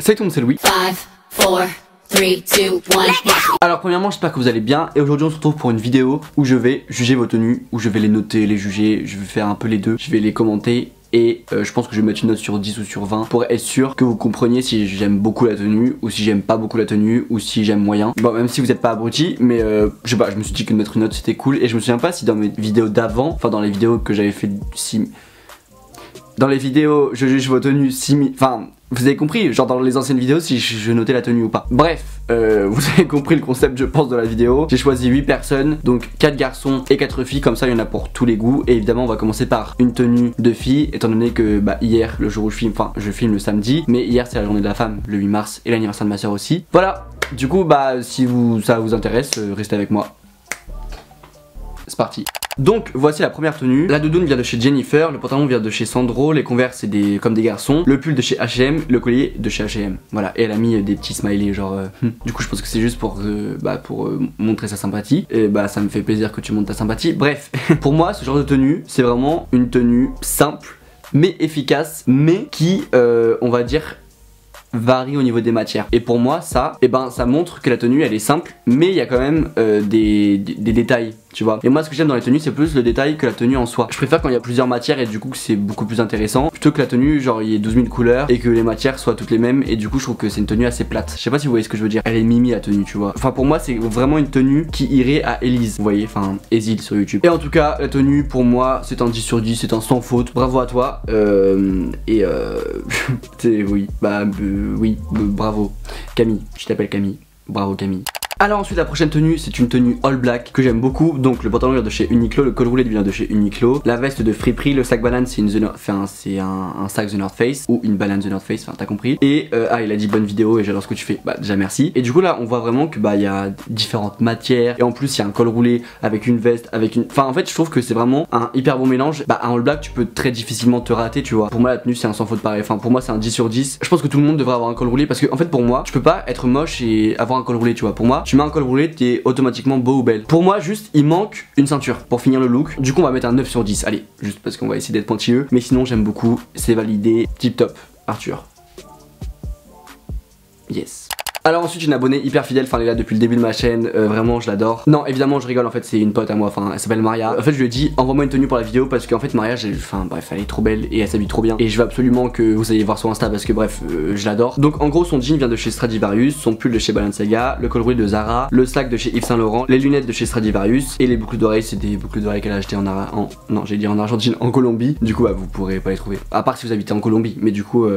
Salut tout le monde, c'est Louis. 5, 4, 3, 2, 1. Alors premièrement, j'espère que vous allez bien et aujourd'hui on se retrouve pour une vidéo où je vais juger vos tenues, où je vais les noter, les juger, je vais faire un peu les deux, je vais les commenter. Et je pense que je vais mettre une note sur 10 ou sur 20 pour être sûr que vous compreniez si j'aime beaucoup la tenue ou si j'aime pas beaucoup la tenue ou si j'aime moyen. Bon, même si vous êtes pas abruti, mais je sais pas, je me suis dit que de mettre une note c'était cool. Et je me souviens pas si dans mes vidéos d'avant, enfin dans les vidéos que j'avais fait dans les vidéos je juge vos tenues enfin vous avez compris, genre dans les anciennes vidéos si je notais la tenue ou pas. Bref, vous avez compris le concept je pense de la vidéo. J'ai choisi 8 personnes, donc 4 garçons et 4 filles, comme ça il y en a pour tous les goûts. Et évidemment on va commencer par une tenue de fille, étant donné que hier, le jour où je filme, enfin je filme le samedi, mais hier c'est la journée de la femme, le 8 mars, et l'anniversaire de ma soeur aussi. Voilà, du coup si ça vous intéresse, restez avec moi. C'est parti. Donc voici la première tenue. La doudoune vient de chez Jennifer, le pantalon vient de chez Sandro, les Converse c'est comme des garçons, le pull de chez H&M, le collier de chez H&M. Voilà, et elle a mis des petits smileys genre Du coup je pense que c'est juste pour montrer sa sympathie. Et ça me fait plaisir que tu montres ta sympathie. Bref, pour moi ce genre de tenue c'est vraiment une tenue simple mais efficace, mais qui on va dire varie au niveau des matières. Et pour moi ça, ça montre que la tenue elle est simple, mais il y a quand même des détails, tu vois. Et moi ce que j'aime dans les tenues c'est plus le détail que la tenue en soi. Je préfère quand il y a plusieurs matières et du coup c'est beaucoup plus intéressant, plutôt que la tenue genre il y ait 12 000 couleurs et que les matières soient toutes les mêmes. Et du coup je trouve que c'est une tenue assez plate. Je sais pas si vous voyez ce que je veux dire. Elle est mimi la tenue, tu vois. Enfin pour moi c'est vraiment une tenue qui irait à Elise, vous voyez, enfin Ezil sur YouTube. Et en tout cas la tenue pour moi c'est un 10 sur 10, c'est un sans faute. Bravo à toi. Oui, bravo Camille, je t'appelle Camille, bravo Camille. Alors ensuite la prochaine tenue c'est une tenue all black que j'aime beaucoup. Donc le pantalon vient de chez Uniqlo, le col roulé vient de chez Uniqlo, la veste de Friperie, le sac banane c'est un sac The North Face ou une banane The North Face, enfin t'as compris. Et il a dit bonne vidéo et j'adore ce que tu fais, déjà merci. Et du coup là on voit vraiment que il y a différentes matières et en plus il y a un col roulé avec une veste, enfin en fait je trouve que c'est vraiment un hyper bon mélange. Un all black tu peux très difficilement te rater, tu vois. Pour moi la tenue c'est un sans faute pareil, enfin pour moi c'est un 10 sur 10. Je pense que tout le monde devrait avoir un col roulé parce que en fait pour moi tu peux pas être moche et avoir un col roulé, tu vois. Pour moi tu mets un col roulé, t'es automatiquement beau ou belle. Pour moi juste il manque une ceinture pour finir le look. Du coup on va mettre un 9 sur 10, allez, juste parce qu'on va essayer d'être pointilleux. Mais sinon j'aime beaucoup, c'est validé, tip top, Arthur. Yes. Alors ensuite une abonnée hyper fidèle, enfin elle est là depuis le début de ma chaîne, vraiment je l'adore. Non évidemment je rigole, en fait c'est une pote à moi, enfin elle s'appelle Maria. En fait je lui ai dit envoie-moi une tenue pour la vidéo parce qu'en fait Maria, enfin bref elle est trop belle et elle s'habille trop bien. Et je veux absolument que vous ayez voir son Insta parce que bref je l'adore. Donc en gros son jean vient de chez Stradivarius, son pull de chez Balenciaga, le col roulé de Zara, le sac de chez Yves Saint Laurent, les lunettes de chez Stradivarius et les boucles d'oreilles c'est des boucles d'oreilles qu'elle a achetées en Argentine, en Colombie. Du coup vous pourrez pas les trouver, à part si vous habitez en Colombie, mais du coup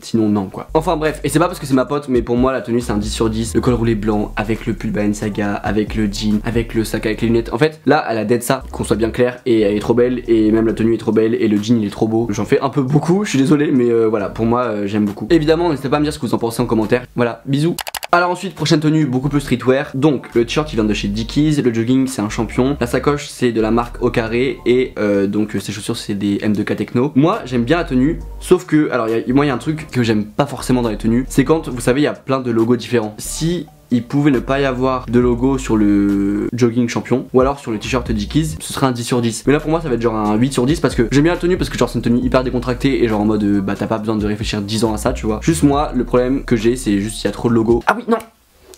sinon non quoi. Enfin bref, et c'est pas parce que c'est ma pote mais pour moi la tenue c'est un 10 sur 10. Le col roulé blanc avec le pull Balenciaga, avec le jean, avec le sac, avec les lunettes. En fait là elle a dead ça, qu'on soit bien clair, et elle est trop belle et même la tenue est trop belle et le jean il est trop beau. J'en fais un peu beaucoup, je suis désolé mais voilà, pour moi j'aime beaucoup. Évidemment n'hésitez pas à me dire ce que vous en pensez en commentaire. Voilà, bisous. Alors ensuite prochaine tenue beaucoup plus streetwear. Donc le t-shirt il vient de chez Dickies, le jogging c'est un champion, la sacoche c'est de la marque Au Carré et donc ces chaussures c'est des M2K Techno. Moi j'aime bien la tenue, sauf que alors moi il y a un truc que j'aime pas forcément dans les tenues, c'est quand vous savez il y a plein de logos différents. Si il pouvait ne pas y avoir de logo sur le jogging champion ou alors sur le t-shirt Dickies, ce serait un 10 sur 10. Mais là pour moi ça va être genre un 8 sur 10 parce que j'aime bien la tenue, parce que genre c'est une tenue hyper décontractée et genre en mode t'as pas besoin de réfléchir 10 ans à ça, tu vois. Juste moi le problème que j'ai c'est juste qu'il y a trop de logos. Ah oui non,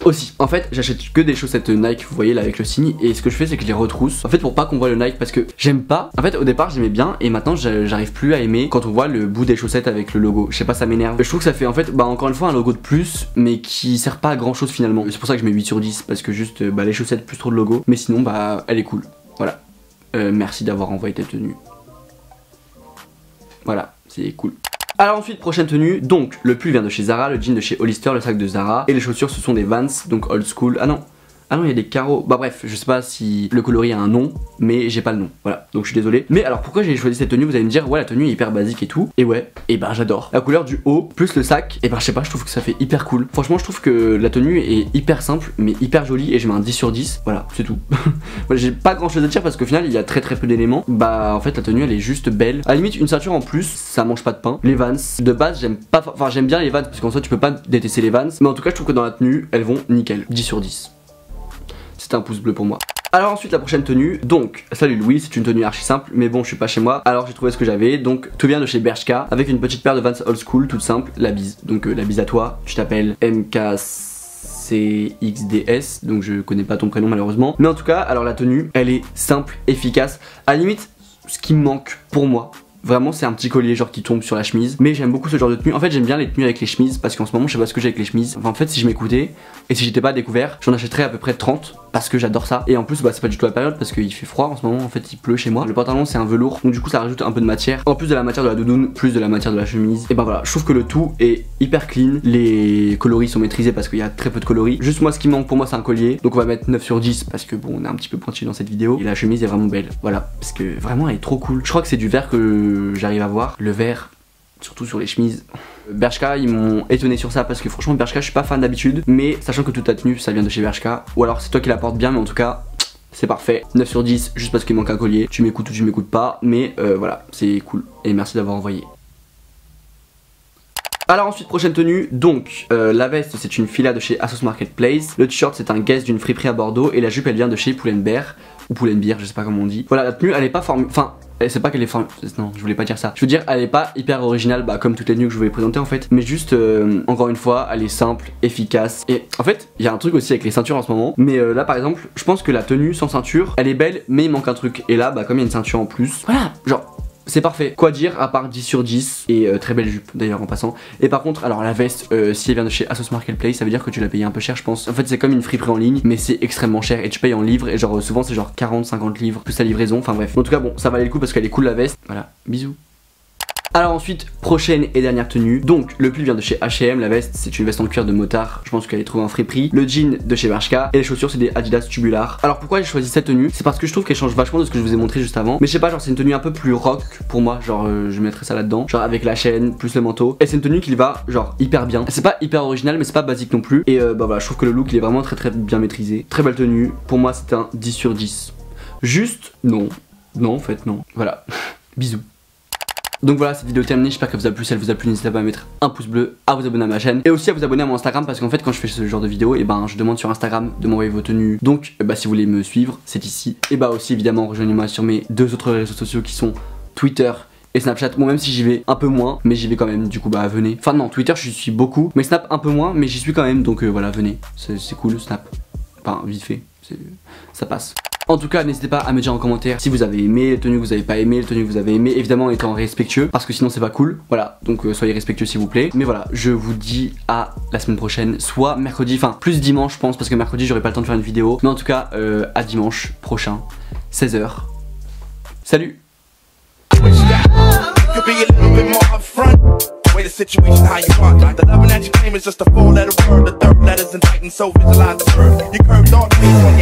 aussi, en fait, j'achète que des chaussettes Nike, vous voyez là avec le signe, et ce que je fais c'est que je les retrousse. En fait, pour pas qu'on voit le Nike, parce que j'aime pas. En fait, au départ, j'aimais bien, et maintenant, j'arrive plus à aimer quand on voit le bout des chaussettes avec le logo. Je sais pas, ça m'énerve. Je trouve que ça fait en fait, encore une fois, un logo de plus, mais qui sert pas à grand chose finalement. C'est pour ça que je mets 8 sur 10, parce que juste les chaussettes plus trop de logo, mais sinon, elle est cool. Voilà. Merci d'avoir envoyé ta tenue. Voilà, c'est cool. Alors ensuite prochaine tenue, donc le pull vient de chez Zara, le jean de chez Hollister, le sac de Zara et les chaussures ce sont des Vans, donc old school. Ah non il y a des carreaux, bref je sais pas si le coloris a un nom mais j'ai pas le nom, voilà donc je suis désolé. Mais alors pourquoi j'ai choisi cette tenue, vous allez me dire ouais la tenue est hyper basique et tout, et ouais, et j'adore la couleur du haut plus le sac, et je sais pas, je trouve que ça fait hyper cool. Franchement je trouve que la tenue est hyper simple mais hyper jolie et je mets un 10 sur 10, voilà c'est tout. J'ai pas grand chose à dire parce qu'au final il y a très peu d'éléments. En fait la tenue elle est juste belle, à la limite une ceinture en plus ça mange pas de pain. Les Vans de base j'aime pas, enfin j'aime bien les Vans parce qu'en soi tu peux pas détester les Vans, mais en tout cas je trouve que dans la tenue elles vont nickel, 10 sur 10. C'est un pouce bleu pour moi. Alors ensuite la prochaine tenue, donc salut Louis, c'est une tenue archi simple mais bon je suis pas chez moi alors j'ai trouvé ce que j'avais, donc tout vient de chez Bershka avec une petite paire de Vans Old School toute simple, la bise, donc la bise à toi, tu t'appelles MKCXDS donc je connais pas ton prénom malheureusement, mais en tout cas alors la tenue elle est simple, efficace, à la limite ce qui me manque pour moi. Vraiment c'est un petit collier genre qui tombe sur la chemise. Mais j'aime beaucoup ce genre de tenue. En fait j'aime bien les tenues avec les chemises. Parce qu'en ce moment je sais pas ce que j'ai avec les chemises. Enfin en fait si je m'écoutais et si j'étais pas découvert, j'en achèterais à peu près 30. Parce que j'adore ça. Et en plus bah c'est pas du tout la période parce qu'il fait froid en ce moment. En fait il pleut chez moi. Le pantalon c'est un velours. Donc du coup ça rajoute un peu de matière. En plus de la matière de la doudoune, plus de la matière de la chemise. Et bah voilà, je trouve que le tout est hyper clean. Les coloris sont maîtrisés parce qu'il y a très peu de coloris. Juste moi ce qui manque pour moi c'est un collier. Donc on va mettre 9 sur 10 parce que bon on est un petit peu pointu dans cette vidéo. Et la chemise est vraiment belle. Voilà. Parce que vraiment elle est trop cool. Je crois que c'est du vert que j'arrive à voir. Le vert, surtout sur les chemises. Bershka ils m'ont étonné sur ça parce que franchement Bershka je suis pas fan d'habitude. Mais sachant que toute ta tenue ça vient de chez Bershka. Ou alors c'est toi qui la portes bien mais en tout cas c'est parfait. 9 sur 10 juste parce qu'il manque un collier. Tu m'écoutes ou tu m'écoutes pas. Mais voilà c'est cool et merci d'avoir envoyé. Alors ensuite prochaine tenue, donc la veste c'est une fila de chez Asos Marketplace. Le t-shirt c'est un guest d'une friperie à Bordeaux. Et la jupe elle vient de chez Pull&Bear ou Pull&Bear, je sais pas comment on dit. Voilà la tenue elle est pas formée, enfin c'est pas qu'elle est formée, non je voulais pas dire ça. Je veux dire elle est pas hyper originale bah comme toutes les tenues que je voulais présenter en fait. Mais juste encore une fois elle est simple, efficace. Et en fait il y a un truc aussi avec les ceintures en ce moment. Mais là par exemple je pense que la tenue sans ceinture elle est belle mais il manque un truc. Et là bah comme il y a une ceinture en plus, voilà genre c'est parfait. Quoi dire à part 10 sur 10 et très belle jupe d'ailleurs en passant. Et par contre alors la veste si elle vient de chez Asos Marketplace ça veut dire que tu l'as payé un peu cher je pense. En fait c'est comme une friperie en ligne mais c'est extrêmement cher et tu payes en livres et genre souvent c'est genre 40-50 livres plus la livraison, enfin bref. En tout cas bon ça valait le coup parce qu'elle est cool la veste. Voilà, bisous. Alors ensuite, prochaine et dernière tenue. Donc le pull vient de chez H&M, la veste c'est une veste en cuir de motard, je pense qu'elle est trouvée en friperie. Le jean de chez Bershka et les chaussures c'est des Adidas Tubular. Alors pourquoi j'ai choisi cette tenue? C'est parce que je trouve qu'elle change vachement de ce que je vous ai montré juste avant. Mais je sais pas, genre c'est une tenue un peu plus rock pour moi, genre je mettrais ça là-dedans. Genre avec la chaîne, plus le manteau. Et c'est une tenue qui va genre hyper bien. C'est pas hyper original mais c'est pas basique non plus. Et bah voilà, je trouve que le look il est vraiment très bien maîtrisé. Très belle tenue, pour moi c'est un 10 sur 10. Juste, non en fait non. Voilà, bisous. Donc voilà, cette vidéo est terminée, j'espère qu'elle vous a plu. Si elle vous a plu, n'hésitez pas à mettre un pouce bleu, à vous abonner à ma chaîne et aussi à vous abonner à mon Instagram parce qu'en fait quand je fais ce genre de vidéo, et ben je demande sur Instagram de m'envoyer vos tenues. Donc bah si vous voulez me suivre, c'est ici. Et bah aussi évidemment rejoignez-moi sur mes deux autres réseaux sociaux qui sont Twitter et Snapchat. Bon même si j'y vais un peu moins, mais j'y vais quand même, du coup bah venez. Enfin non, Twitter je suis beaucoup, mais Snap un peu moins, mais j'y suis quand même, donc voilà venez. C'est cool Snap, enfin vite fait, ça passe. En tout cas n'hésitez pas à me dire en commentaire si vous avez aimé les tenues que vous avez pas aimé, les tenues que vous avez aimé, évidemment en étant respectueux parce que sinon c'est pas cool. Voilà, donc soyez respectueux s'il vous plaît. Mais voilà, je vous dis à la semaine prochaine, soit mercredi, enfin plus dimanche je pense parce que mercredi j'aurai pas le temps de faire une vidéo. Mais en tout cas à dimanche prochain, 16 h. Salut. Way the situation how you want. The loving that you claim is just a 4-letter word. The third letter's indicting, so visualize the verb. You curved on me.